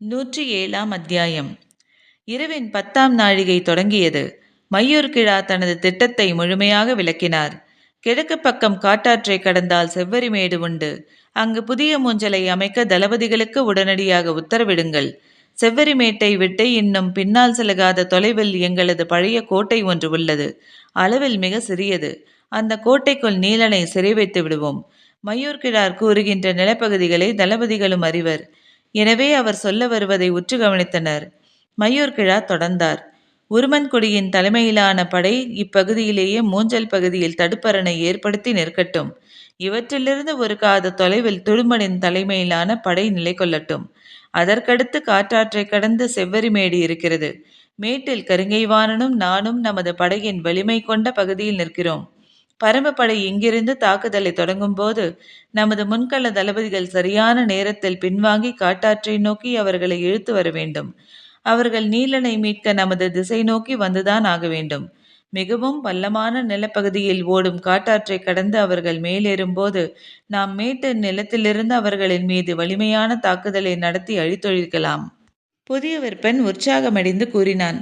107ஆம் அத்தியாயம். இரவின் 10ஆம் நாழிகை தொடங்கியது. மையூர்கிழா தனது திட்டத்தை முழுமையாக விளக்கினார். கிழக்கு பக்கம் காட்டாற்றை கடந்தால் செவ்வரிமேடு உண்டு. அங்கு புதிய மூஞ்சலை அமைக்க தளபதிகளுக்கு உடனடியாக உத்தரவிடுங்கள். செவ்வரிமேட்டை விட்டு இன்னும் பின்னால் செலகாத தொலைவில் எங்களது பழைய கோட்டை ஒன்று உள்ளது. அளவில் மிக சிறியது. அந்த கோட்டைக்குள் நீலனை சிறை வைத்து விடுவோம். மையூர்கிழார் கூறுகின்ற நிலப்பகுதிகளை தளபதிகளும் அறிவர். எனவே அவர் சொல்ல வருவதை உற்று கவனித்தனர். மையூர்கிழா தொடர்ந்தார். உருமன்குடியின் தலைமையிலான படை இப்பகுதியிலேயே மூஞ்சல் பகுதியில் தடுப்பரணை ஏற்படுத்தி நிற்கட்டும். இவற்றிலிருந்து ஒரு காத தொலைவில் துடும்பனின் தலைமையிலான படை நிலை கொள்ளட்டும். அதற்கடுத்து காற்றாற்றை கடந்து செவ்வரிமேடு இருக்கிறது. மேட்டில் கருங்கைவாணனும் நானும் நமது படையின் வலிமை கொண்ட பகுதியில் நிற்கிறோம். பரம்பப்படை இங்கிருந்து தாக்குதலை தொடங்கும் போது நமது முன்கள தளபதிகள் சரியான நேரத்தில் பின்வாங்கி காட்டாற்றை நோக்கி அவர்களை இழுத்து வர வேண்டும். அவர்கள் நீலனை மீட்க நமது திசை நோக்கி வந்துதான் ஆக வேண்டும். மிகவும் பள்ளமான நிலப்பகுதியில் ஓடும் காட்டாற்றை கடந்து அவர்கள் மேலேறும் போது நாம் மேட்டு நிலத்திலிருந்து அவர்களின் மீது வலிமையான தாக்குதலை நடத்தி அழித்தொழிக்கலாம். புதிய விற்பன் உற்சாகமடைந்து கூறினான்.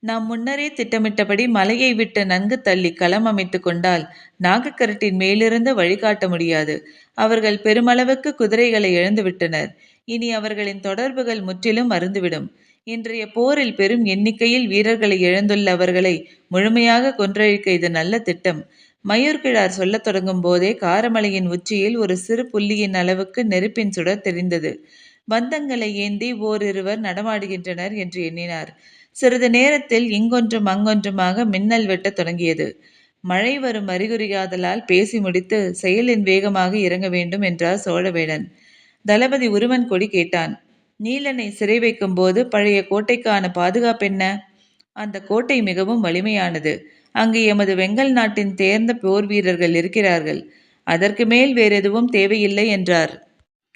நாம் முன்னரே திட்டமிட்டபடி மலையை விட்டு நன்கு தள்ளி களம் அமைத்து கொண்டால் நாகக்கரட்டின் மேலிருந்து வழிகாட்ட முடியாது. அவர்கள் பெருமளவுக்கு குதிரைகளை இழந்துவிட்டனர். இனி அவர்களின் தொடர்புகள் முற்றிலும் அறுந்துவிடும். இன்றைய போரில் பெரும் எண்ணிக்கையில் வீரர்களை இழந்துள்ள அவர்களை முழுமையாக கொன்றழிக்க இது நல்ல திட்டம். மையூர்கிழார் சொல்லத் தொடங்கும் போதே காரமலையின் உச்சியில் ஒரு சிறு புள்ளியின் அளவுக்கு நெருப்பின் சுடர் தெரிந்தது. பந்தங்களை ஏந்தி ஓரிருவர் நடமாடுகின்றனர் என்று எண்ணினார். சிறிது நேரத்தில் இங்கொன்றும் அங்கொன்றுமாக மின்னல் வெட்டத் தொடங்கியது. மழை வரும் அறிகுறியாதலால் பேசி முடித்து செயலின் வேகமாக இறங்க வேண்டும் என்றார் சோழவேடன். தளபதி உருவன் கொடி கேட்டான். நீலனை சிறை வைக்கும் போது பழைய கோட்டைக்கான பாதுகாப்பென்ன? அந்த கோட்டை மிகவும் வலிமையானது. அங்கு எமது வெங்கல் நாட்டின் தேர்ந்த போர் வீரர்கள் இருக்கிறார்கள். அதற்கு மேல் வேறெதுவும் தேவையில்லை என்றார்.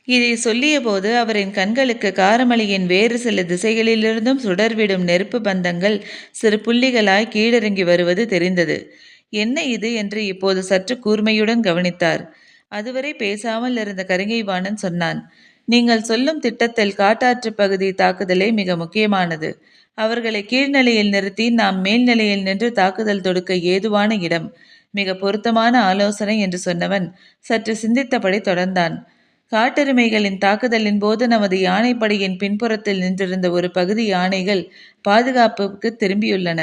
இதை சொல்லிய போது அவரின் கண்களுக்கு காரமலையின் வேறு சில திசைகளிலிருந்தும் சுடர்விடும் நெருப்பு பந்தங்கள் சிறு புள்ளிகளாய் கீழிறங்கி வருவது தெரிந்தது. என்ன இது என்று இப்போது சற்று கூர்மையுடன் கவனித்தார். அதுவரை பேசாமல் இருந்த கருங்கைவாணன் சொன்னான். நீங்கள் சொல்லும் திட்டத்தில் காட்டாற்று பகுதி தாக்குதலே மிக முக்கியமானது. அவர்களை கீழ்நிலையில் நிறுத்தி நாம் மேல்நிலையில் நின்று தாக்குதல் தொடுக்க ஏதுவான இடம். மிக பொருத்தமான ஆலோசனை என்று சொன்னவன் சற்று சிந்தித்தபடி தொடர்ந்தான். காட்டெருமைகளின் தாக்குதலின் போது நமது யானைப்படையின் பின்புறத்தில் நின்றிருந்த ஒரு பகுதி யானைகள் பாதுகாப்புக்கு திரும்பியுள்ளன.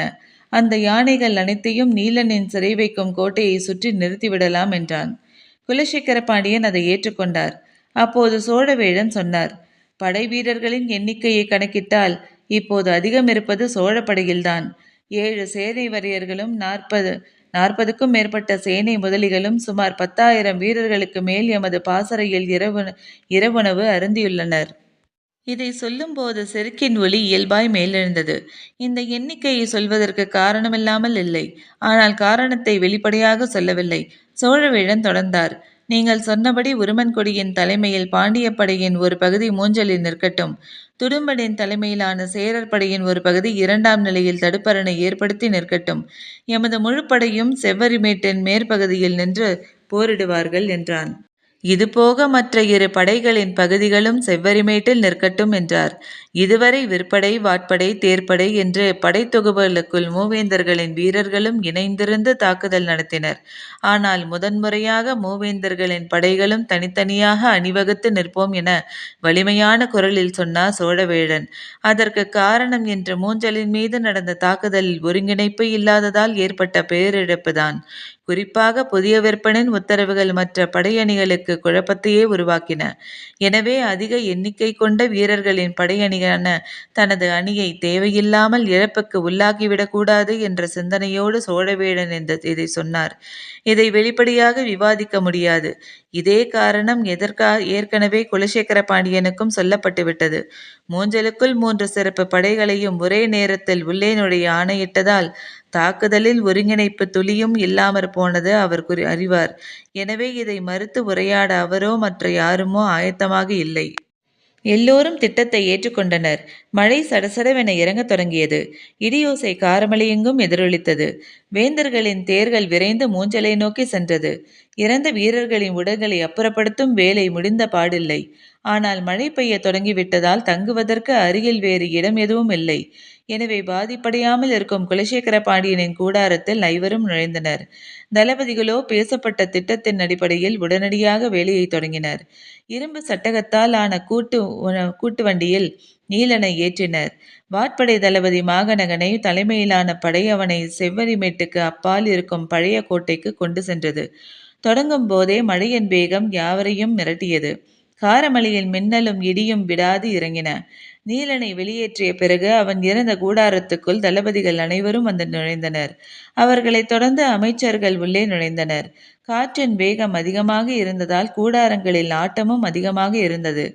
அந்த யானைகள் அனைத்தையும் நீலனின் சிறை வைக்கும் கோட்டையை சுற்றி நிறுத்திவிடலாம் என்றான். குலசேகர பாண்டியன் அதை ஏற்றுக்கொண்டார். அப்போது சோழவேழன் சொன்னார். படை வீரர்களின் எண்ணிக்கையை கணக்கிட்டால் இப்போது அதிகம் இருப்பது சோழப்படையில்தான். 7 சேனை வரையர்களும் 40க்கும் மேற்பட்ட சேனை முதலிகளும் சுமார் 10,000 வீரர்களுக்கு மேல் எமது பாசறையில் இரவுணவு அருந்தியுள்ளனர். இதை சொல்லும்போது செருக்கின் ஒலி இயல்பாய் மேலெழுந்தது. இந்த எண்ணிக்கையை சொல்வதற்கு காரணமில்லாமல் இல்லை. ஆனால் காரணத்தை வெளிப்படையாக சொல்லவில்லை. சோழவேழன் தொடர்ந்தார். நீங்கள் சொன்னபடி உருமன்கொடியின் தலைமையில் பாண்டிய படையின் ஒரு பகுதி மூஞ்சலில் நிற்கட்டும். துடும்பனின் தலைமையிலான சேரர் படையின் ஒரு பகுதி 2ஆம் நிலையில் தடுப்பரணை ஏற்படுத்தி நிற்கட்டும். எமது முழுப்படையும் செவ்வரிமேட்டின் மேற்பகுதியில் நின்று போரிடுவார்கள் என்றான். இதுபோக மற்ற 2 படைகளின் பகுதிகளும் செவ்வரிமேட்டில் நிற்கட்டும் என்றார். இதுவரை விற்படை, வாட்படை, தேர்ப்படை என்று படைத்தொகுப்புகளுக்குள் மூவேந்தர்களின் வீரர்களும் இணைந்திருந்து தாக்குதல் நடத்தினர். ஆனால் முதன்முறையாக மூவேந்தர்களின் படைகளும் தனித்தனியாக அணிவகுத்து நிற்போம் என வலிமையான குரலில் சொன்னார் சோழவேழன். அதற்கு காரணம் என்று மூஞ்சலின் மீது நடந்த தாக்குதலில் ஒருங்கிணைப்பு இல்லாததால் ஏற்பட்ட பேரிழப்புதான். குறிப்பாக புதிய விற்பனின் உத்தரவுகள் மற்ற படையணிகளுக்கு குழப்பத்தையே உருவாக்கின. எனவே அதிக எண்ணிக்கை கொண்ட வீரர்களின் படையணியான தனது அணியை தேவையில்லாமல் இழப்புக்கு உள்ளாக்கிவிடக்கூடாது என்ற சிந்தனையோடு சோழவேழன் இதை சொன்னார். இதை வெளிப்படையாக விவாதிக்க முடியாது. இதே காரணம் ஏற்கனவே குலசேகர பாண்டியனுக்கும் சொல்லப்பட்டுவிட்டது. மூஞ்சலுக்குள் 3 சிறப்பு படைகளையும் ஒரே நேரத்தில் உள்ளே நுழைய ஆணையிட்டதால் தாக்குதலில் ஒருங்கிணைப்பு துளியும் இல்லாமற் போனது அவர் அறிவார். எனவே இதை மறுத்து உரையாட அவரோ மற்ற யாருமோ ஆயத்தமாக இல்லை. எல்லோரும் திட்டத்தை ஏற்றுக்கொண்டனர். மழை சடசடவென இறங்கத் தொடங்கியது. இடியோசை காரமலையெங்கும் எதிரொலித்தது. வேந்தர்களின் தேர்கள் விரைந்து மூஞ்சலை நோக்கி சென்றது. இறந்த வீரர்களின் உடல்களை அப்புறப்படுத்தும் வேலை முடிந்த பாடில்லை. ஆனால் மழை பெய்ய தொடங்கிவிட்டதால் தங்குவதற்கு அருகில் வேறு இடம் எதுவும் இல்லை. எனவே பாதிப்படையாமல் இருக்கும் குலசேகர பாண்டியனின் கூடாரத்தில் ஐவரும் நுழைந்தனர். தளபதிகளோ பேசப்பட்ட திட்டத்தின் அடிப்படையில் உடனடியாக வேலையை தொடங்கினர். இரும்பு சட்டகத்தால் ஆன கூட்டு வண்டியில் நீலனை ஏற்றினர். வாட்படை தளபதி மாகனகனை தலைமையிலான படை அவனை செவ்வரிமேட்டுக்கு அப்பால் இருக்கும் பழைய கோட்டைக்கு கொண்டு சென்றது. தொடங்கும் போதே மழையின் வேகம் யாவரையும் மிரட்டியது. காரமழையில் மின்னலும் இடியும் விடாது இறங்கின. நீலனை வெளியேற்றிய பிறகு அவன் இறந்த கூடாரத்துக்குள் தளபதிகள் அனைவரும் வந்து நுழைந்தனர். அவர்களைத் தொடர்ந்து அமைச்சர்கள் உள்ளே நுழைந்தனர். காற்றின் வேகம் அதிகமாக இருந்ததால் கூடாரங்களில் ஆட்டமும் அதிகமாக இருந்தது.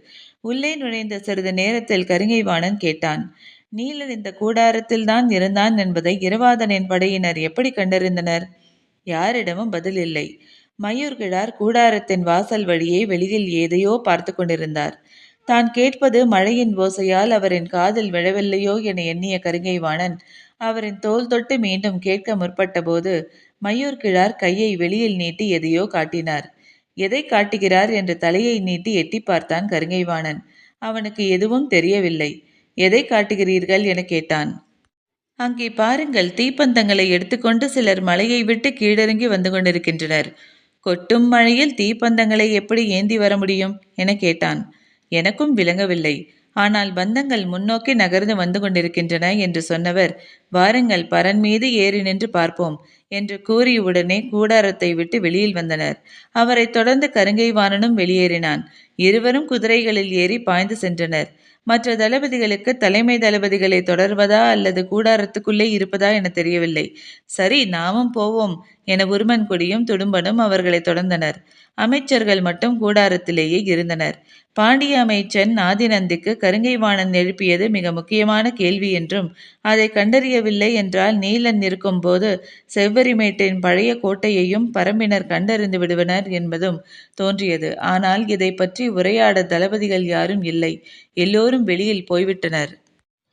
உள்ளே நுழைந்த சிறிது நேரத்தில் கருங்கைவாணன் கேட்டான். நீலன் இந்த கூடாரத்தில் தான் இருந்தான் என்பதை இரவாதனின் படையினர் எப்படி கண்டறிந்தனர்? யாரிடமும் பதில் இல்லை. மயூர்கிழார் கூடாரத்தின் வாசல் வழியே வெளியில் ஏதையோ பார்த்து கொண்டிருந்தார். தான் கேட்பது மழையின் ஓசையால் அவரின் காதில் விழவில்லையோ என எண்ணிய கருங்கைவாணன் அவரின் தோள் தொட்டு மீண்டும் கேட்க முற்பட்ட போது மயூர்கிழார் கையை வெளியில் நீட்டி எதையோ காட்டினார். எதை காட்டுகிறார் என்று தலையை நீட்டி எட்டி பார்த்தான் கருங்கைவாணன். அவனுக்கு எதுவும் தெரியவில்லை. எதை காட்டுகிறீர்கள் என கேட்டான். அங்கே பாருங்கள், தீப்பந்தங்களை எடுத்துக்கொண்டு சிலர் மலையை விட்டு கீழிறங்கி வந்து கொண்டிருக்கின்றனர். கொட்டும் மழையில் தீப்பந்தங்களை எப்படி ஏந்தி வர முடியும் என கேட்டான். எனக்கும் விளங்கவில்லை. ஆனால் பந்தங்கள் முன்னோக்கி நகர்ந்து வந்து கொண்டிருக்கின்றன என்று சொன்னவர், வாருங்கள் பரன் மீது ஏறி நின்று பார்ப்போம் என்று கூறியவுடனே கூடாரத்தை விட்டு வெளியில் வந்தனர். அவரை தொடர்ந்து கருங்கைவாணனும் வெளியேறினான். இருவரும் குதிரைகளில் ஏறி பாய்ந்து சென்றனர். மற்ற தளபதிகளுக்கு தலைமை தளபதிகளை தொடர்வதா அல்லது கூடாரத்துக்குள்ளே இருப்பதா என தெரியவில்லை. சரி, நாமும் போவோம் என உருமன் கொடியும் துடும்பனும் அவர்களை தொடர்ந்தனர். அமைச்சர்கள் மட்டும் கூடாரத்திலேயே இருந்தனர். பாண்டிய அமைச்சன் ஆதிநந்திக்கு கருங்கைவாணன் எழுப்பியது மிக முக்கியமான கேள்வி என்றும் அதை கண்டறியவில்லை என்றால் நீலன் இருக்கும் போது செவ்வரிமேட்டின் பழைய கோட்டையையும் பரம்பினர் கண்டறிந்து விடுவனர் என்பதும் தோன்றியது. ஆனால் இதை பற்றி உரையாட தளபதிகள் யாரும் இல்லை. எல்லோரும் வெளியில் போய்விட்டனர்.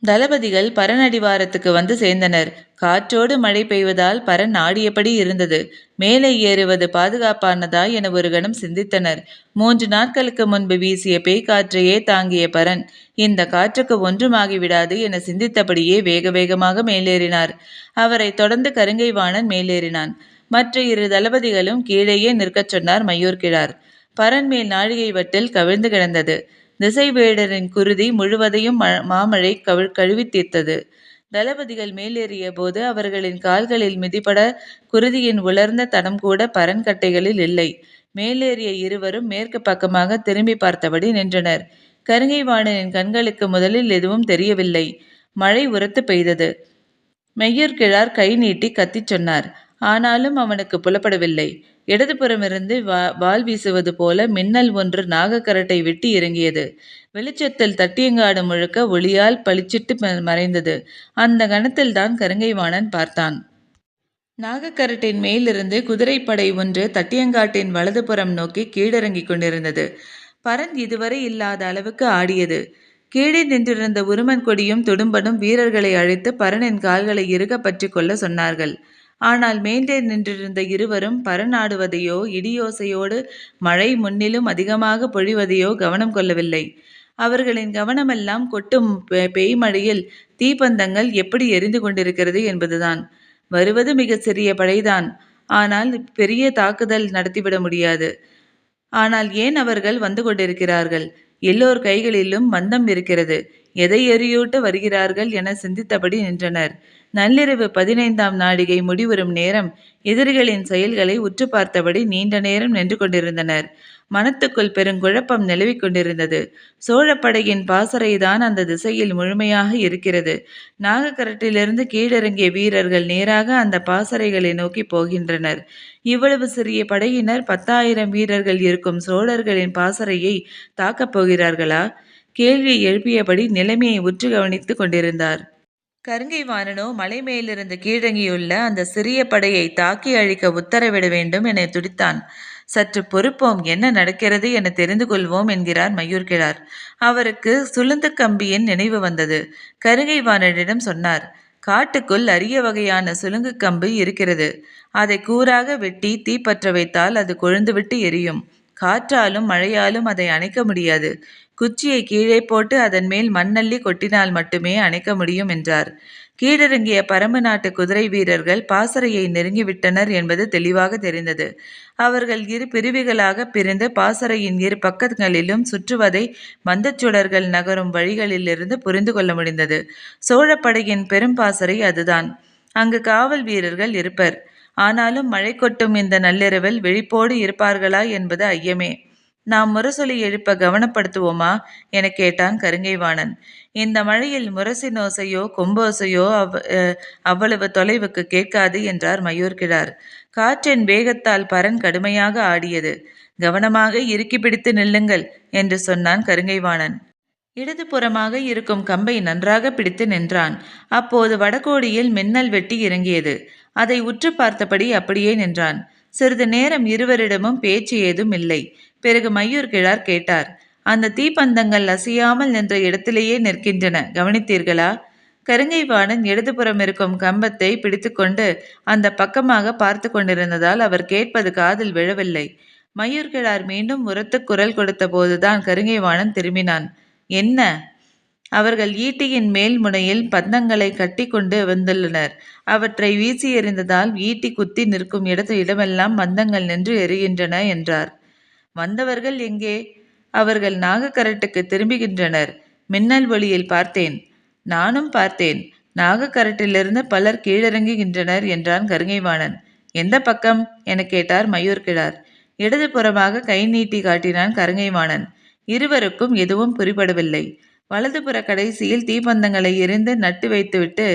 தளபதிகள் பரன் அடிவாரத்துக்கு வந்து சேர்ந்தனர். காற்றோடு மழை பெய்வதால் பரன் ஆடியபடி இருந்தது. மேலே ஏறுவது பாதுகாப்பானதா என ஒரு கணம் சிந்தித்தனர். 3 நாட்களுக்கு முன்பு வீசிய பேய்காற்றையே தாங்கிய பரன் இந்த காற்றுக்கு ஒன்றுமாகிவிடாது என சிந்தித்தபடியே வேக வேகமாக மேலேறினார். அவரை தொடர்ந்து கருங்கைவாணன் மேலேறினான். மற்ற 2 தளபதிகளும் கீழேயே நிற்கச் சொன்னார் மயூர்கிழார். பரன் மேல் நாழிகை வட்டில் கவிழ்ந்து கிடந்தது. திசைவேடரின் குருதி முழுவதையும் மாமழை கழுவி தீர்த்தது. தளபதிகள் மேலேறிய போது அவர்களின் கால்களில் மிதிபட குருதியின் உலர்ந்த தடம் கூட பரன் கட்டைகளில் இல்லை. மேலேறிய இருவரும் மேற்கு பக்கமாக திரும்பி பார்த்தபடி நின்றனர். கருங்கைவாணனின் கண்களுக்கு முதலில் எதுவும் தெரியவில்லை. மழை உரத்து பெய்தது. மெய்யூர்கிழார் கை நீட்டி கத்திச் சொன்னார். ஆனாலும் அவனுக்கு புலப்படவில்லை. இடதுபுறமிருந்து வால் வீசுவது போல மின்னல் ஒன்று நாகக்கரட்டை விட்டு இறங்கியது. வெளிச்சத்தில் தட்டியங்காடு முழுக்க ஒளியால் பளிச்சிட்டு மறைந்தது. அந்த கணத்தில் தான் கருங்கைவாணன் பார்த்தான். நாகக்கரட்டின் மேலிருந்து குதிரைப்படை ஒன்று தட்டியங்காட்டின் வலதுபுறம் நோக்கி கீழிறங்கிக் கொண்டிருந்தது. பரன் இதுவரை இல்லாத அளவுக்கு ஆடியது. கீழே நின்றிருந்த உருமன் கொடியும் துடும்பனும் வீரர்களை அழைத்து பரனின் கால்களை இறுக பற்றி கொள்ள சொன்னார்கள். ஆனால் மேலே நின்றிருந்த இருவரும் பரநாடுவதையோ இடியோசையோடு மழை முன்னிலும் அதிகமாக பொழிவதையோ கவனம் கொள்ளவில்லை. அவர்களின் கவனமெல்லாம் கொட்டும் பேய்மழையில் தீப்பந்தங்கள் எப்படி எரிந்து கொண்டிருக்கிறது என்பதுதான். வருவது மிக சிறிய படைதான். ஆனால் பெரிய தாக்குதல் நடத்திவிட முடியாது. ஆனால் ஏன் அவர்கள் வந்து கொண்டிருக்கிறார்கள்? எல்லோர் கைகளிலும் மந்தம் இருக்கிறது. எதை எரியூட்ட வருகிறார்கள் என சிந்தித்தபடி நின்றனர். நள்ளிரவு 15ஆம் நாழிகை முடிவுறும் நேரம் எதிரிகளின் செயல்களை உற்று பார்த்தபடி நீண்ட நேரம் நின்று கொண்டிருந்தனர். மனத்துக்குள் பெருங்குழப்பம் நிலவிக் கொண்டிருந்தது. சோழப்படையின் பாசறைதான் அந்த திசையில் முழுமையாக இருக்கிறது. நாகக்கரட்டிலிருந்து கீழிறங்கிய வீரர்கள் நேராக அந்த பாசறைகளை நோக்கி போகின்றனர். இவ்வளவு சிறிய படையினர் 10,000 வீரர்கள் இருக்கும் சோழர்களின் பாசறையை தாக்கப் போகிறார்களா? கேள்வியை எழுப்பியபடி நிலைமையை உற்று கவனித்து கொண்டிருந்தார். கருங்கைவாணனோ மலை மேலிருந்து கீழங்கியுள்ள அந்த சிறிய படையை தாக்கி அழிக்க உத்தரவிட வேண்டும் என துடித்தான். சற்று பொறுப்போம், என்ன நடக்கிறது என தெரிந்து கொள்வோம் என்கிறார் மயூர்கிழார். அவருக்கு சுளுந்து கம்பியின் நினைவு வந்தது. கருங்கைவாணனிடம் சொன்னார். காட்டுக்குள் அரிய வகையான சுலுங்கு கம்பு இருக்கிறது. அதை கூராக வெட்டி தீப்பற்ற வைத்தால் அது கொழுந்துவிட்டு எரியும். காற்றாலும் மழையாலும் அதை அணைக்க முடியாது. குச்சியை கீழே போட்டு அதன் மேல் மண்ணள்ளி கொட்டினால் மட்டுமே அணைக்க முடியும் என்றார். கீழிறங்கிய பரம்பு நாட்டு குதிரை வீரர்கள் பாசறையை நெருங்கிவிட்டனர் என்பது தெளிவாக தெரிந்தது. அவர்கள் இரு பிரிவுகளாக பிரிந்து பாசறையின் இரு பக்கங்களிலும் சுற்றுவதை மந்தச்சுடர்கள் நகரும் வழிகளிலிருந்து புரிந்து கொள்ள முடிந்தது. சோழப்படையின் பெரும் பாசறை அதுதான். அங்கு காவல் வீரர்கள் இருப்பர். ஆனாலும் மழை கொட்டும் இந்த நள்ளிரவில் விழிப்போடு இருப்பார்களா என்பது ஐயமே. நாம் முரசொலி எழுப்ப கவனப்படுத்துவோமா என கேட்டான் கருங்கைவாணன். இந்த மழையில் முரசின் ஓசையோ கொம்போசையோ அவ்வளவு தொலைவுக்கு கேட்காது என்றார் மயூர்கிழார். காற்றின் வேகத்தால் பரன் கடுமையாக ஆடியது. கவனமாக இறுக்கி பிடித்து நில்லுங்கள் என்று சொன்னான் கருங்கைவாணன். இடதுபுறமாக இருக்கும் கம்பை நன்றாக பிடித்து நின்றான். அப்போது வடகோடியில் மின்னல் வெட்டி இறங்கியது. அதை உற்று பார்த்தபடி அப்படியே நின்றான். சிறிது நேரம் இருவரிடமும் பேச்சு ஏதும் இல்லை. பிறகு மயூர்கிழார் கேட்டார், அந்த தீப்பந்தங்கள் அசையாமல் நின்ற இடத்திலேயே நிற்கின்றன, கவனித்தீர்களா? கருங்கைவாணன் இடதுபுறம் இருக்கும் கம்பத்தை பிடித்து கொண்டு அந்த பக்கமாக பார்த்து கொண்டிருந்ததால் அவர் கேட்பது காதில் விழவில்லை. மயூர்கிழார் மீண்டும் உரத்து குரல் கொடுத்த போதுதான் கருங்கைவாணன் திரும்பினான். என்ன? அவர்கள் ஈட்டியின் மேல் முனையில் பந்தங்களை கட்டி கொண்டு வந்துள்ளனர். அவற்றை வீசி எறிந்ததால் ஈட்டி குத்தி நிற்கும் இடமெல்லாம் பந்தங்கள் நின்று எரிகின்றன என்றார். வந்தவர்கள் எங்கே? அவர்கள் நாகக்கரட்டுக்கு திரும்புகின்றனர். மின்னல் ஒளியில் பார்த்தேன். நானும் பார்த்தேன். நாகக்கரட்டிலிருந்து பலர் கீழிறங்குகின்றனர் என்றான் கருங்கைவாணன். எந்த பக்கம் என கேட்டார் மயூர்கிழார். இடதுபுறமாக கை நீட்டி காட்டினான் கருங்கைவாணன். இருவருக்கும் எதுவும் புரிபடவில்லை. வலதுபுற கடைசியில் தீப்பந்தங்களை எரிந்து நட்டு வைத்துவிட்டு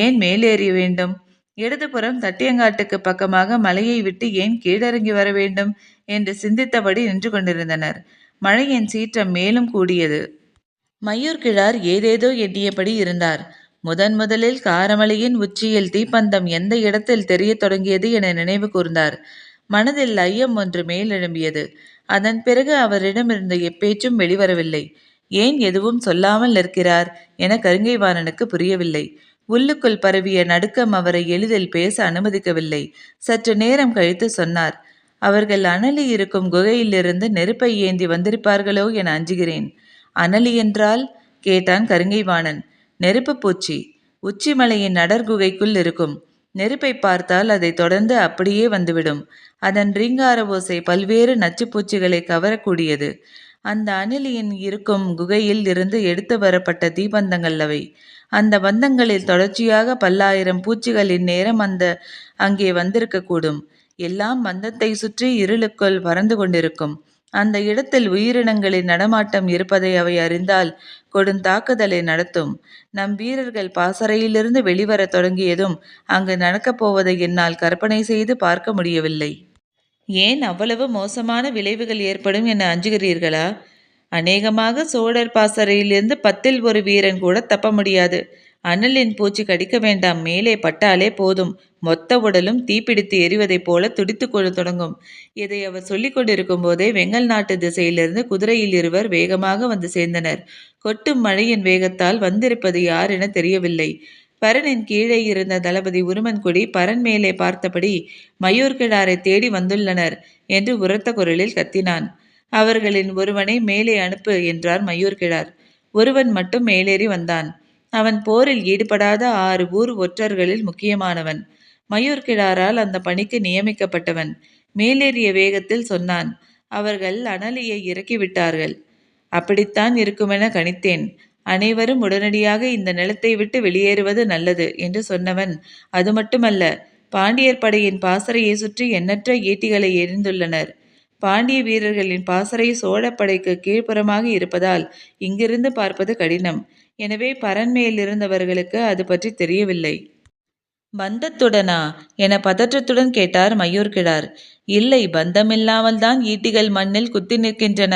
ஏன் மேலேறிய வேண்டும்? இடதுபுறம் தட்டியங்காட்டுக்கு பக்கமாக மலையை விட்டு ஏன் கீழிறங்கி வர வேண்டும் என்று சிந்தித்தபடி நின்று கொண்டிருந்தனர். மழையின் சீற்றம் மேலும் கூடியது. மயூர்கிழார் ஏதேதோ எண்ணியபடி இருந்தார். முதலில் காரமலையின் உச்சியில் தீப்பந்தம் எந்த இடத்தில் தெரிய தொடங்கியது என நினைவு கூர்ந்தார். மனதில் ஐயம் ஒன்று மேலெழும்பியது. அதன் பிறகு அவரிடமிருந்த எப்பேச்சும் வெளிவரவில்லை. ஏன் எதுவும் சொல்லாமல் நிற்கிறார் என கருங்கைவாணனுக்கு புரியவில்லை. உள்ளுக்குள் பரவிய நடுக்கம் அவரை எளிதில் பேச அனுமதிக்கவில்லை. சற்று நேரம் கழித்து சொன்னார், அவர்கள் அனலி இருக்கும் குகையிலிருந்து நெருப்பை ஏந்தி வந்திருப்பார்களோ என அஞ்சுகிறேன். அனலி என்றால் கேட்டான் கருங்கைவாணன். நெருப்பு பூச்சி உச்சிமலையின் நடர்குகைக்குள் இருக்கும். நெருப்பை பார்த்தால் அதை தொடர்ந்து அப்படியே வந்துவிடும். அதன் ரீங்கார ஓசை பல்வேறு நச்சுப்பூச்சிகளை கவரக்கூடியது. அந்த அணிலியின் இருக்கும் குகையில் இருந்து எடுத்து வரப்பட்ட தீபந்தங்கள் அவை. அந்த பந்தங்களில் தொடர்ச்சியாக பல்லாயிரம் பூச்சிகள் இந்நேரம் அங்கே வந்திருக்கக்கூடும். எல்லாம் பந்தத்தை சுற்றி இருளுக்குள் பறந்து கொண்டிருக்கும். அந்த இடத்தில் உயிரினங்களின் நடமாட்டம் இருப்பதை அவை அறிந்தால் கொடுந்தாக்குதலை நடத்தும். நம் வீரர்கள் பாசறையிலிருந்து வெளிவர தொடங்கியதும் அங்கு நடக்கப் போவதை என்னால் கற்பனை செய்து பார்க்க முடியவில்லை. ஏன் அவ்வளவு மோசமான விளைவுகள் ஏற்படும் என அஞ்சுகிறீர்களா? அநேகமாக சோழர் பாசறையிலிருந்து 10 ஒரு வீரன் கூட தப்ப முடியாது. அனலின் பூச்சி கடிக்க வேண்டாம், மேலே பட்டாலே போதும், மொத்த உடலும் தீப்பிடித்து எரிவதைப் போல துடித்து கொள்ள தொடங்கும். இதை அவர் சொல்லிக் கொண்டிருக்கும் போதே வெங்கல் நாட்டு திசையிலிருந்து குதிரையில் இருவர் வேகமாக வந்து சேர்ந்தனர். கொட்டும் மழையின் வேகத்தால் வந்திருப்பது யார் என தெரியவில்லை. பரனின் கீழே இருந்த தளபதி உருமன்குடி பரன் மேலே பார்த்தபடி மயூர்கிழாரை தேடி வந்துள்ளனர் என்று உரத்த குரலில் கத்தினான். அவர்களின் ஒருவனை மேலே அனுப்பு என்றார் மயூர்கிழார். ஒருவன் மட்டும் மேலேறி வந்தான். அவன் போரில் ஈடுபடாத 6 ஊர் ஒற்றர்களில் முக்கியமானவன். மயூர்கிழாரால் அந்த பணிக்கு நியமிக்கப்பட்டவன். மேலேறிய வேகத்தில் சொன்னான், அவர்கள் அனலியை இறக்கிவிட்டார்கள். அப்படித்தான் இருக்குமென கணித்தேன். அனைவரும் உடனடியாக இந்த நிலத்தை விட்டு வெளியேறுவது நல்லது என்று சொன்னவன், அது மட்டுமல்ல, பாண்டியர் படையின் பாசறையை சுற்றி எண்ணற்ற ஈட்டிகளை எரிந்துள்ளனர். பாண்டிய வீரர்களின் பாசறை சோழப்படைக்கு கீழ்ப்புறமாக இருப்பதால் இங்கிருந்து பார்ப்பது கடினம். எனவே பரன் மேலிருந்தவர்களுக்கு அது பற்றி தெரியவில்லை. பந்தத்துடனா என பதற்றத்துடன் கேட்டார் மயூர்கிழார். இல்லை, பந்தமில்லாமல் தான் ஈட்டிகள் மண்ணில் குத்தி நிற்கின்றன.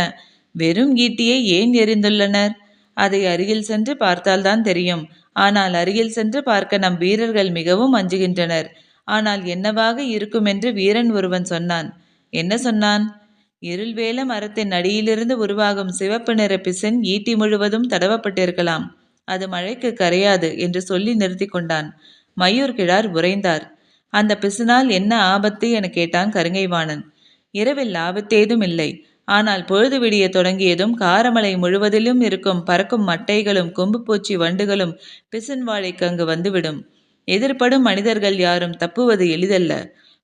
வெறும் ஈட்டியை ஏன் எரிந்துள்ளனர்? அதை அருகில் சென்று பார்த்தால்தான் தெரியும். ஆனால் அருகில் சென்று பார்க்க நம் வீரர்கள் மிகவும் அஞ்சுகின்றனர். ஆனால் என்னவாக இருக்கும் என்று வீரன் ஒருவன் சொன்னான். என்ன சொன்னான்? இருள்வேல மரத்தின் அடியிலிருந்து உருவாகும் சிவப்பு நிற பிசின் ஈட்டி முழுவதும் தடவப்பட்டிருக்கலாம். அது மழைக்கு கரையாது என்று சொல்லி நிறுத்தி கொண்டான். மையூர் கிழார் உறைந்தார். அந்த பிசுனால் என்ன ஆபத்து என கேட்டான் கருங்கைவாணன். இரவில் ஆபத்தேதும் இல்லை. ஆனால் பொழுது விடிய தொடங்கியதும் காரமலை முழுவதிலும் இருக்கும் பறக்கும் மட்டைகளும் கொம்பு பூச்சி வண்டுகளும் பிசின் வாழைக்கு அங்கு வந்துவிடும். எதிர்படும் மனிதர்கள் யாரும் தப்புவது எளிதல்ல.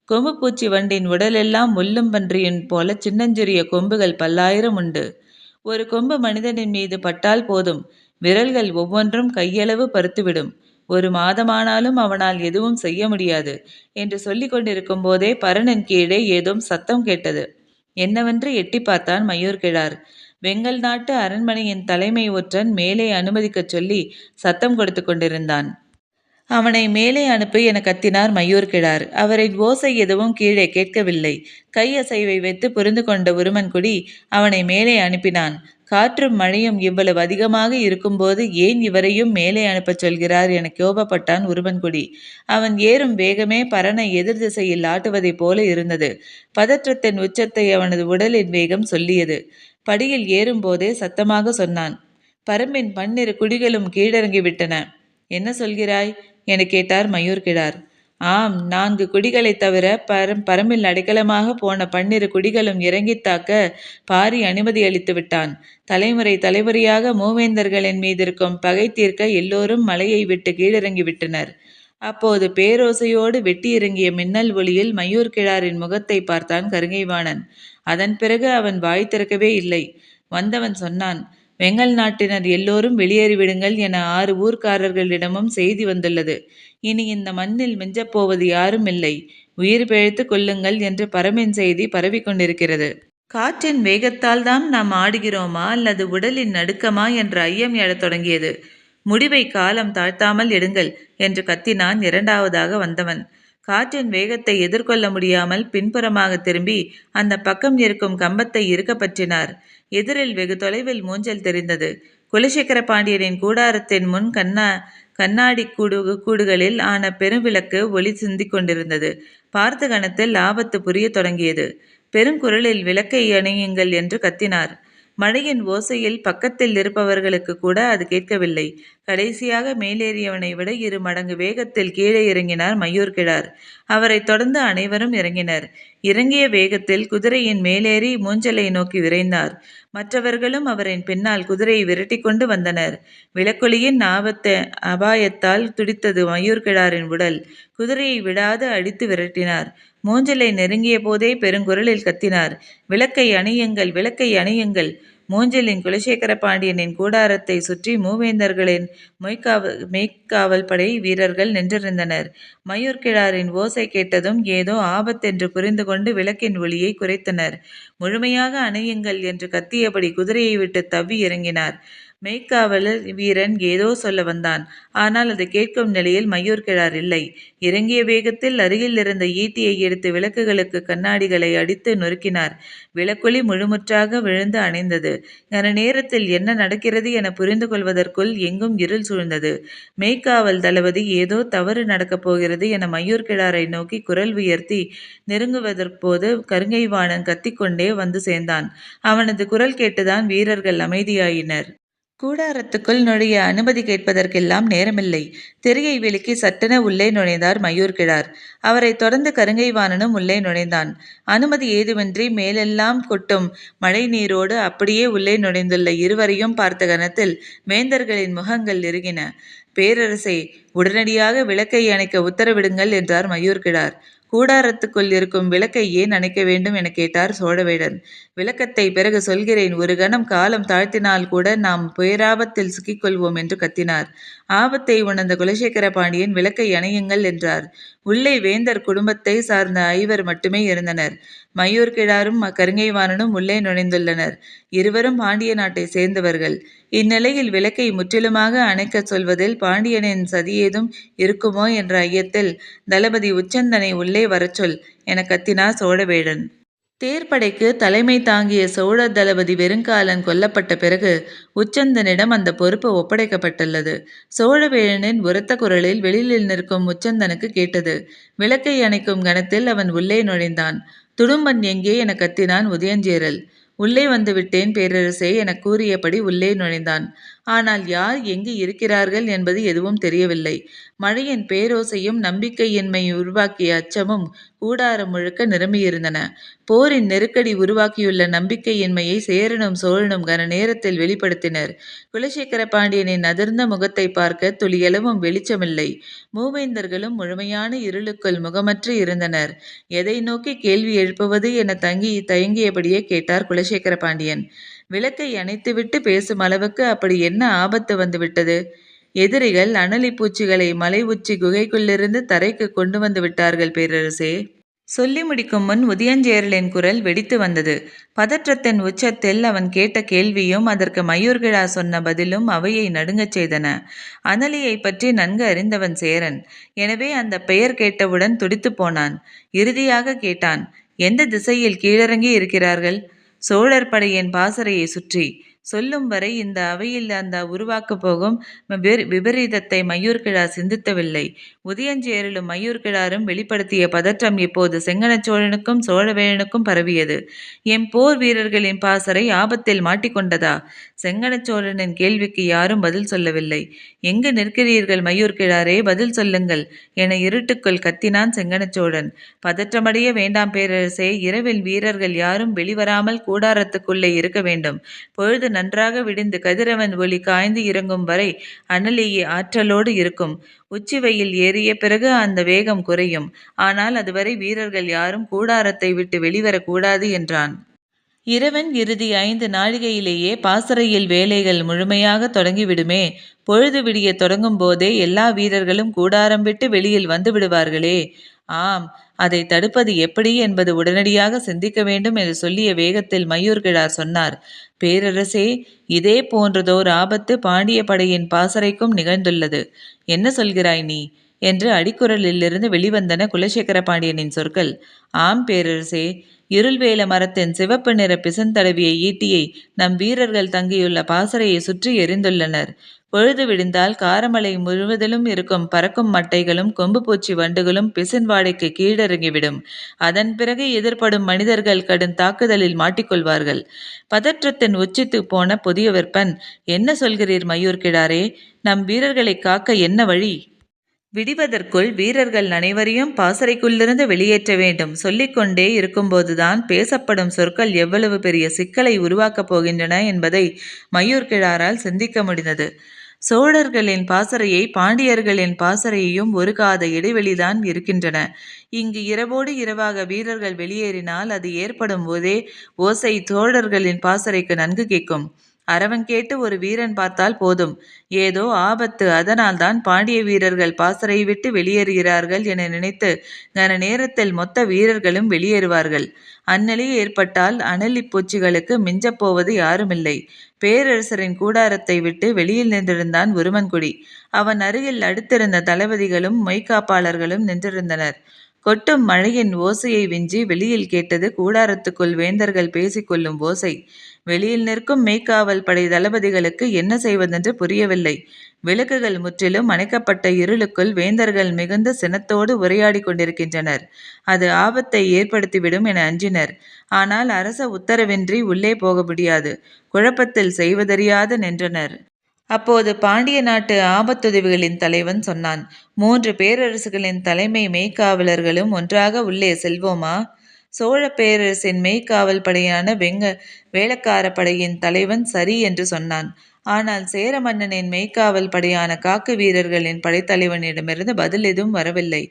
கொம்பு பூச்சி வண்டின் உடலெல்லாம் முள்ளும் பன்றியின் போல சின்னஞ்சிறிய கொம்புகள் பல்லாயிரம் உண்டு. ஒரு கொம்பு மனிதனின் மீது பட்டால் போதும், விரல்கள் ஒவ்வொன்றும் கையளவு பருத்துவிடும். ஒரு மாதமானாலும் அவனால் எதுவும் செய்ய முடியாது என்று சொல்லிக் கொண்டிருக்கும் போதே பரணின் கீழே ஏதோ சத்தம் கேட்டது. என்னவென்று எட்டி பார்த்தான் மையூர் கிழார். வெங்கல் நாட்டு அரண்மனையின் தலைமை ஒற்றன் மேலே அனுமதிக்கச் சொல்லி சத்தம் கொடுத்து கொண்டிருந்தான். அவனை மேலே அனுப்பு என கத்தினார் மையூர் கிழார். அவரின் ஓசை எதுவும் கீழே கேட்கவில்லை. கையசைவை வைத்து புரிந்து கொண்ட உருமன்குடி அவனை மேலே அனுப்பினான். காற்றும் மழையும் இவ்வளவு அதிகமாக இருக்கும்போது ஏன் இவரையும் மேலே அனுப்பச் சொல்கிறார் என கோபப்பட்டான் உருமன்குடி. அவன் ஏறும் வேகமே பரனை எதிர் திசையில் ஆட்டுவதைப் போல இருந்தது. பதற்றத்தின் உச்சத்தை அவனது உடலின் வேகம் சொல்லியது. படியில் ஏறும்போதே சத்தமாக சொன்னான். பரம்பின் பன்னிரு குடிகளும் கீழிறங்கிவிட்டன. என்ன சொல்கிறாய் என கேட்டார் மையூர் கிழார். ஆம், 4 குடிகளைத் தவிர பரம்பில் அடைக்கலமாக போன 12 குடிகளும் இறங்கித் தாக்க பாரி அனுமதி அளித்து விட்டான். தலைமுறை தலைமுறையாக மூவேந்தர்களின் மீதிருக்கும் பகை தீர்க்க எல்லோரும் மலையை விட்டு கீழிறங்கிவிட்டனர். அப்போது பேரோசையோடு வெட்டி இறங்கிய மின்னல் ஒளியில் மையூர் கிழாரின் முகத்தை பார்த்தான் கருங்கைவாணன். அதன் பிறகு அவன் வாய் திறக்கவே இல்லை. வந்தவன் சொன்னான். வெங்கல் நாட்டினர் எல்லோரும் வெளியேறிவிடுங்கள் என 6 ஊர்க்காரர்களிடமும் செய்தி வந்துள்ளது. இனி இந்த மண்ணில் மிஞ்சப்போவது யாரும் இல்லை. உயிர் பிழைத்து கொள்ளுங்கள் என்று பரமின் செய்தி பரவி கொண்டிருக்கிறது. காற்றின் வேகத்தால் தான் நாம் ஆடுகிறோமா அல்லது உடலின் நடுக்கமா என்ற ஐயம் எழத் தொடங்கியது. முடிவை காலம் தாழ்த்தாமல் எடுங்கள் என்று கத்தினான் இரண்டாவதாக வந்தவன். காற்றின் வேகத்தை எதிர்கொள்ள முடியாமல் பின்புறமாக திரும்பி அந்த பக்கம் இருக்கும் கம்பத்தை இறுக்க பற்றினார். எதிரில் வெகு தொலைவில் மூஞ்சல் தெரிந்தது. குலசேகர பாண்டியனின் கூடாரத்தின் முன் கண்ணாடி கூடுகளில் ஆன பெருவிளக்கு ஒளி சிந்திக் கொண்டிருந்தது. பார்த்த கணத்தில் ஆபத்து புரிய தொடங்கியது. பெருங்குரலில் விளக்கை அணையுங்கள் என்று கத்தினார். மழையின் ஓசையில் பக்கத்தில் இருப்பவர்களுக்கு கூட அது கேட்கவில்லை. கடைசியாக மேலேறியவனை விட 2 மடங்கு வேகத்தில் கீழே இறங்கினார் மையூர் கிழார். அவரை தொடர்ந்து அனைவரும் இறங்கினர். இறங்கிய வேகத்தில் குதிரையின் மேலேறி மூஞ்சலை நோக்கி விரைந்தார். மற்றவர்களும் அவரின் பின்னால் குதிரையை விரட்டி கொண்டு வந்தனர். விளக்கொலியின் அபாயத்தால் துடித்தது மையூர் கிழாரின் உடல். குதிரையை விடாது அடித்து விரட்டினார். மூஞ்சலை நெருங்கிய போதே பெருங்குரலில் கத்தினார். விளக்கை அணையுங்கள், விளக்கை அணையுங்கள். மூஞ்சலின் குலசேகர பாண்டியனின் கூடாரத்தை சுற்றி மூவேந்தர்களின் மெய்க்காவல் படை வீரர்கள் நின்றிருந்தனர். மையூர் கிழாரின் ஓசை கேட்டதும் ஏதோ ஆபத்தென்று புரிந்து கொண்டு விளக்கின் ஒளியை குறைத்தனர். முழுமையாக அணையுங்கள் என்று கத்தியபடி குதிரையை விட்டு தவ்வி இறங்கினார். மெய்க்காவலர் வீரன் ஏதோ சொல்ல வந்தான். ஆனால் அது கேட்கும் நிலையில் மையூர் கிழார் இல்லை. இறங்கிய வேகத்தில் அருகில் இருந்த ஈட்டியை எடுத்து விளக்குகளுக்கு கண்ணாடிகளை அடித்து நொறுக்கினார். விளக்கொலி முழுமுற்றாக விழுந்து அணைந்தது. நேரத்தில் என்ன நடக்கிறது என புரிந்து கொள்வதற்குள் எங்கும் இருள் சூழ்ந்தது. மெய்க்காவல் தளபதி ஏதோ தவறு நடக்கப் போகிறது என மையூர் கிழாரை நோக்கி குரல் உயர்த்தி நெருங்குவதற்போது கருங்கைவாணன் கத்திக்கொண்டே வந்து சேர்ந்தான். அவனது குரல் கேட்டுதான் வீரர்கள் அமைதியாயினர். கூடாரத்துக்குள் நுழைய அனுமதி கேட்பதற்கெல்லாம் நேரமில்லை. திரையை விலக்கி சட்டென உள்ளே நுழைந்தார் மையூர் கிழார். அவரை தொடர்ந்து கருங்கைவாணனும் உள்ளே நுழைந்தான். அனுமதி ஏதுமின்றி மேலெல்லாம் கொட்டும் மழை நீரோடு அப்படியே உள்ளே நுழைந்துள்ள இருவரையும் பார்த்த கணத்தில் வேந்தர்களின் முகங்கள் இறுகின. பேரரசே, உடனடியாக விளக்கை அணைக்க உத்தரவிடுங்கள் என்றார் மையூர் கிழார். கூடாரத்துக்குள் இருக்கும் விளக்கை ஏன் அணைக்க வேண்டும் என கேட்டார் சோழவேடன். விளக்கத்தை பிறகு சொல்கிறேன். ஒரு கணம் காலம் தாழ்த்தினால் கூட நாம் பேராபத்தில் சிக்கிக்கொள்வோம் என்று கத்தினார். ஆபத்தை உணர்ந்த குலசேகர பாண்டியன் விளக்கை அணையுங்கள் என்றார். உள்ளே வேந்தர் குடும்பத்தை சார்ந்த 5 மட்டுமே இருந்தனர். மையூர் கிழாரும் கருங்கைவாணனும் உள்ளே நுழைந்துள்ளனர். இருவரும் பாண்டிய நாட்டை சேர்ந்தவர்கள். இந்நிலையில் விளக்கை முற்றிலுமாக அணைக்க சொல்வதில் பாண்டியனின் சதியேதும் இருக்குமோ என்ற ஐயத்தில் தளபதி உச்சந்தனை உள்ளே வரச்சொல் என கத்தினார் சோழவேடன். தேர்ப்படைக்கு தலைமை தாங்கிய சோழ தளபதி வெறுங்காலன் கொல்லப்பட்ட பிறகு உச்சந்தனிடம் அந்த பொறுப்பு ஒப்படைக்கப்பட்டுள்ளது. சோழவேழனின் உரத்த குரலில் வெளியில் நிற்கும் உச்சந்தனுக்கு கேட்டது. விளக்கை அணைக்கும் கணத்தில் அவன் உள்ளே நுழைந்தான். துடும்பன் எங்கே என கத்தினான் உதயஞ்சேரல். உள்ளே வந்து விட்டேன் பேரரசே என கூறியபடி உள்ளே நுழைந்தான். ஆனால் யார் எங்கு இருக்கிறார்கள் என்பது எதுவும் தெரியவில்லை. மழையின் பேரோசையும் நம்பிக்கையின்மை உருவாக்கிய அச்சமும் கூடாரம் முழுக்க நிரம்பியிருந்தன. போரின் நெருக்கடி உருவாக்கியுள்ள நம்பிக்கையின்மையை சேரனும் சோழனும் கன நேரத்தில் வெளிப்படுத்தினர். குலசேகர பாண்டியனின் அதிர்ந்த முகத்தை பார்க்க துளியளவும் வெளிச்சமில்லை. மூவேந்தர்களும் முழுமையான இருளுக்குள் முகமற்று இருந்தனர். எதை நோக்கி கேள்வி எழுப்புவது என தயங்கியபடியே கேட்டார் குலசேகர பாண்டியன். விளக்கை அணைத்துவிட்டு பேசும் அளவுக்கு அப்படி என்ன ஆபத்து வந்துவிட்டது? எதிரிகள் அனலி பூச்சிகளை மலை உச்சி குகைக்குள்ளிருந்து தரைக்கு கொண்டு வந்து விட்டார்கள் பேரரசே. சொல்லி முடிக்கும் முன் உதயஞ்சேரலின் குரல் வெடித்து வந்தது. பதற்றத்தின் உச்சத்தில் அவன் கேட்ட கேள்வியும் அதற்கு மயூர்கிழா சொன்ன பதிலும் அவையை நடுங்கச் செய்தன. அனலியை பற்றி நன்கு அறிந்தவன் சேரன். எனவே அந்த பெயர் கேட்டவுடன் துடித்து போனான். இறுதியாக கேட்டான், எந்த திசையில் கீழிறங்கி இருக்கிறார்கள்? சோழர் படையின் பாசறையை சுற்றி. சொல்லும் வரை இந்த அவையில் அந்த உருவாக்கப் போகும் விபரீதத்தை மயூர்கிழா சிந்தித்தவில்லை. உதயஞ்சேரலும் மயூர்கிழாரும் வெளிப்படுத்திய பதற்றம் இப்போது செங்கணச் சோழனுக்கும் சோழவேழனுக்கும் பரவியது. எம் போர் வீரர்களின் பாசறை ஆபத்தில் மாட்டிக்கொண்டதா? செங்கணச் சோழனின் கேள்விக்கு யாரும் பதில் சொல்லவில்லை. எங்கு நிற்கிறீர்கள் மயூர்கிழாரே, பதில் சொல்லுங்கள் என இருட்டுக்குள் கத்தினான் செங்கணச் சோழன். பதற்றமடைய வேண்டாம் பேரரசே, இரவில் வீரர்கள் யாரும் வெளிவராமல் கூடாரத்துக்குள்ளே இருக்க வேண்டும். பொழுது நன்றாக விடிந்து கதிரவன் ஒளி காய்ந்து இறங்கும் வரை அனலியே ஆற்றலோடு இருக்கும். உச்சி வெயில் ஏறிய பிறகு அந்த வேகம் குறையும். ஆனால் அதுவரை வீரர்கள் யாரும் கூடாரத்தை விட்டு வெளிவரக்கூடாது என்றான். இரவன் இறுதி 5 நாழிகையிலேயே பாசறையில் வேலைகள் முழுமையாக தொடங்கிவிடுமே. பொழுது விடிய தொடங்கும் போதே எல்லா வீரர்களும் கூடாரம் விட்டு வெளியில் வந்து விடுவார்களே. ஆம், அதை தடுப்பது எப்படி என்பது உடனடியாக சிந்திக்க வேண்டும் என்று சொல்லிய வேகத்தில் மயூர்கிழார் சொன்னார். பேரரசே, இதே போன்றதோர் ஆபத்து பாண்டிய படையின் பாசறைக்கும் நிகழ்ந்துள்ளது. என்ன சொல்கிறாய் நீ என்று அடிக்குரலிலிருந்து வெளிவந்தன குலசேகர பாண்டியனின் சொற்கள். ஆம் பேரரசே, இருள்வேல மரத்தின் சிவப்பு நிற பிசந்தடவிய ஈட்டியை நம் வீரர்கள் தங்கியுள்ள பாசறையை சுற்றி எரிந்துள்ளனர். பொழுது விடிந்தால் காரமலை முழுவதிலும் இருக்கும் பறக்கும் மட்டைகளும் கொம்பு பூச்சி வண்டுகளும் பிசின் வாடைக்கு கீழிறங்கிவிடும். அதன் பிறகு எதிர்ப்படும் மனிதர்கள் கடும் தாக்குதலில் மாட்டிக்கொள்வார்கள். பதற்றத்தின் உச்சித்து போன புதிய விற்பன், என்ன சொல்கிறீர் மயூர்கிழாரே? நம் வீரர்களை காக்க என்ன வழி? விடிவதற்குள் வீரர்கள் அனைவரையும் பாசறைக்குள்ளிருந்து வெளியேற்ற வேண்டும். சொல்லிக்கொண்டே இருக்கும்போதுதான் பேசப்படும் சொற்கள் எவ்வளவு பெரிய சிக்கலை உருவாக்கப் போகின்றன என்பதை மயூர்கிழாரால் சிந்திக்க முடிந்தது. சோழர்களின் பாசறையை பாண்டியர்களின் பாசறையையும் ஒரு காத இடைவெளிதான் இருக்கின்றன. இங்கு இரவோடு இரவாக வீரர்கள் வெளியேறினால் அது ஏற்படும் போதே ஓசை சோழர்களின் பாசறைக்கு நன்கு கேட்கும். அரவன் கேட்டு ஒரு வீரன் பார்த்தால் போதும், ஏதோ ஆபத்து, அதனால்தான் பாண்டிய வீரர்கள் பாசறை விட்டு வெளியேறுகிறார்கள் என நினைத்து கன நேரத்தில் மொத்த வீரர்களும் வெளியேறுவார்கள். அந்நிலை ஏற்பட்டால் அனலி பூச்சிகளுக்கு மிஞ்சப்போவது யாருமில்லை. பேரரசரின் கூடாரத்தை விட்டு வெளியில் நின்றிருந்தான் உருமன்குடி. அவன் அருகில் அடுத்திருந்த தளபதிகளும் மொய்காப்பாளர்களும் நின்றிருந்தனர். கொட்டும் மழையின் ஓசையை விஞ்சி வெளியில் கேட்டது கூடாரத்துக்குள் வேந்தர்கள் பேசிக்கொள்ளும் ஓசை. வெளியில் நிற்கும் மெய்க்காவல் படை தளபதிகளுக்கு என்ன செய்வதென்று புரியவில்லை. விளக்குகள் முற்றிலும் அணைக்கப்பட்ட இருளுக்குள் வேந்தர்கள் மிகுந்த சினத்தோடு உரையாடி கொண்டிருக்கின்றனர். அது ஆபத்தை ஏற்படுத்திவிடும் என அஞ்சினர். ஆனால் அரச உத்தரவின்றி உள்ளே போக முடியாது. குழப்பத்தில் செய்வதறியாது நின்றனர். அப்போது பாண்டிய நாட்டு ஆபத்துதவிகளின் தலைவன் சொன்னான், 3 பேரரசுகளின் தலைமை மெய்க்காவலர்களும் ஒன்றாக உள்ளே செல்வோமா? சோழ பேரரசின் மெய்க்காவல் படையான வேளக்கார படையின் தலைவன் சரி என்று சொன்னான். ஆனால் சேர மன்னனின் மெய்க்காவல் படையான காக்கு வீரர்களின் படைத்தலைவனிடமிருந்து பதில் எதுவும் வரவில்லை.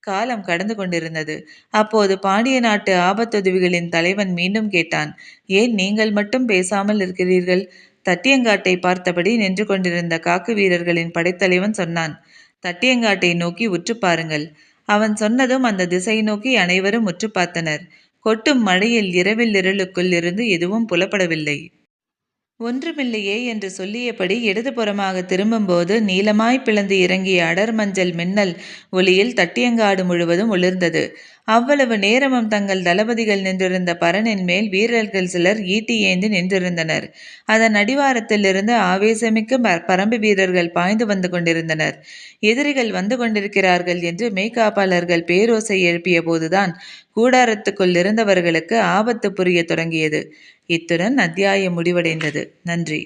காலம் கடந்து கொண்டிருந்தது. அப்போது பாண்டிய நாட்டு ஆபத்துதவிகளின் தலைவன் மீண்டும் கேட்டான், ஏன் நீங்கள் மட்டும் பேசாமல் இருக்கிறீர்கள்? தட்டியங்காட்டை பார்த்தபடி நின்று கொண்டிருந்த காக்கு வீரர்களின் படைத்தலைவன் சொன்னான், தட்டியங்காட்டை நோக்கி உற்று பாருங்கள். அவன் சொன்னதும் அந்த திசை நோக்கி அனைவரும் உற்று பார்த்தனர். கொட்டும் மழையில் இரவில் இருளுக்குள் இருந்து எதுவும் புலப்படவில்லை. ஒன்றுமில்லையே என்று சொல்லியபடி இடதுபுறமாக திரும்பும்போது நீலமாய் பிளந்து இறங்கிய அடர் மஞ்சள் மின்னல் ஒளியில் தட்டியங்காடு முழுவதும் ஒளிர்ந்தது. அவ்வளவு நேரமும் தங்கள் தளபதிகள் நின்றிருந்த பரணின் மேல் வீரர்கள் சிலர் ஈட்டி ஏந்தி நின்றிருந்தனர். அதன் அடிவாரத்திலிருந்து ஆவேசமிக்க பரம்பு வீரர்கள் பாய்ந்து வந்து கொண்டிருந்தனர். எதிரிகள் வந்து கொண்டிருக்கிறார்கள் என்று மெய்காப்பாளர்கள் பேரோசை எழுப்பிய போதுதான் கூடாரத்துக்குள் இருந்தவர்களுக்கு ஆபத்து புரிய தொடங்கியது. இத்துடன் அத்தியாயம் முடிவடைந்தது. நன்றி.